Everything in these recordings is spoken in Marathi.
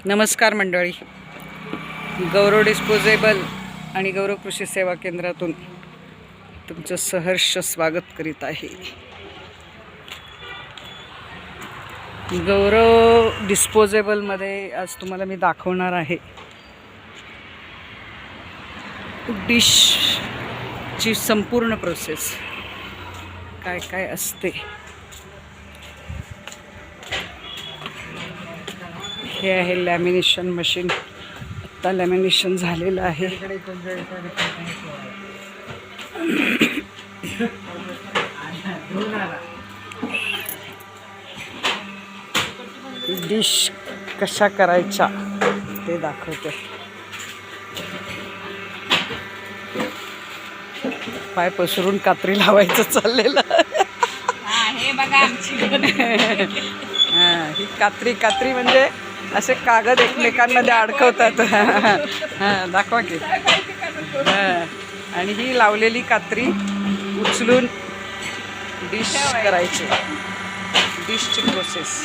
नमस्कार मंडळी, गौरव डिस्पोजेबल आणि गौरव कृषी सेवा केंद्रातून तुमचं सहर्ष स्वागत करीत आहे। गौरव डिस्पोजेबलमध्ये आज तुम्हाला मी दाखवणार आहे डिशची संपूर्ण प्रोसेस काय काय असते। हे आहे लॅमिनेशन मशीन, आता लॅमिनेशन झालेलं आहे। डिश कशा करायच्या ते दाखवते। पाय पसरून कात्री लावायचं चाललेलं हे बघा आमची ही कात्री म्हणजे असे कागद एकमेकांमध्ये अडकवतात। दाखवा की। आणि ही लावलेली कात्री उचलून डिश करायची, डिशची प्रोसेस।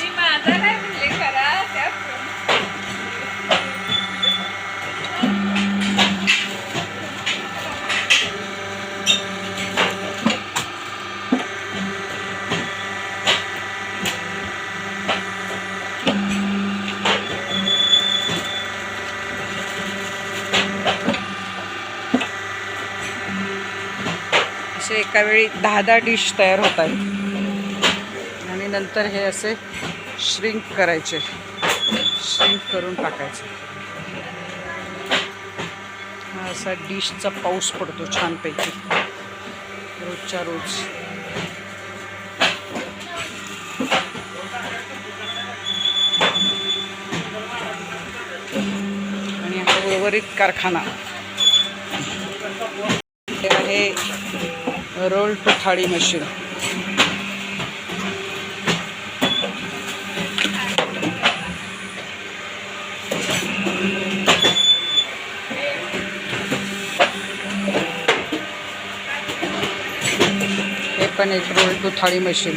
एका वेळी 10 डिश तयार होत आहेत आणि नंतर हे असे श्रिंक करायचे, श्रिंक करून टाकायचे। हा असा डिशचा पाऊस पडतो छानपैकी रोजच्या रोज। आणि हा उर्वरित कारखाना हे आहे रोल टू थाळी मशीन। हे पण एक रोल टू थाळी मशीन।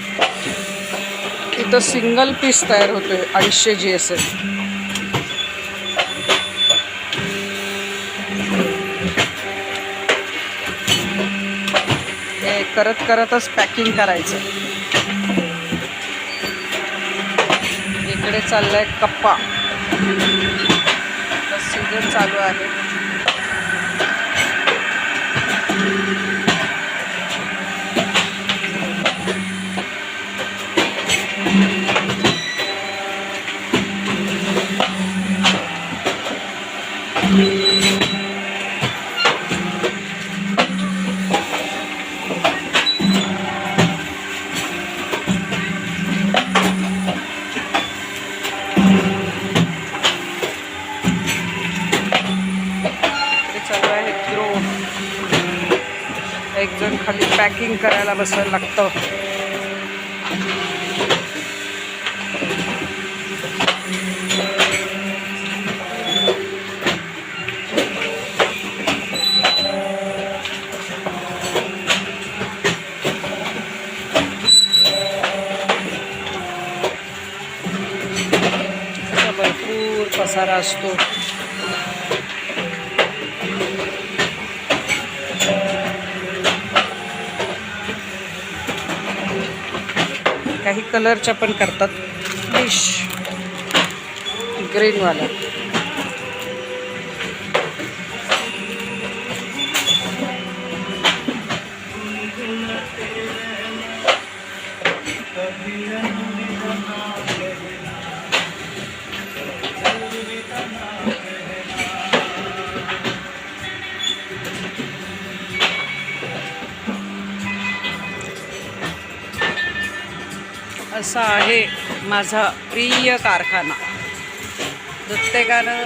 इथं सिंगल पीस तयार होतोय 250 GSM। करतच पॅकिंग करायचं। इकडे चाललाय कप्पा, सीजन चालू आहे। एक जण खाली पॅकिंग करायला बसायला लागतं। भरपूर पसारा असतो। काही कलरच्या पण करतात डिश, ग्रीनवाला। असा आहे माझा प्रिय कारखाना। प्रत्येकानं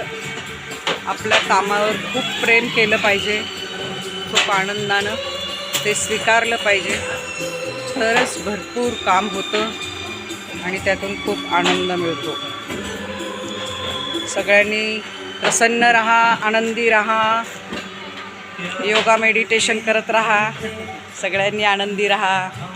आपल्या कामावर खूप प्रेम केलं पाहिजे, खूप आनंदानं ते स्वीकारलं पाहिजे, तरच भरपूर काम होतं आणि त्यातून खूप आनंद मिळतो। सगळ्यांनी प्रसन्न राहा, आनंदी राहा, योगा मेडिटेशन करत राहा, सगळ्यांनी आनंदी राहा।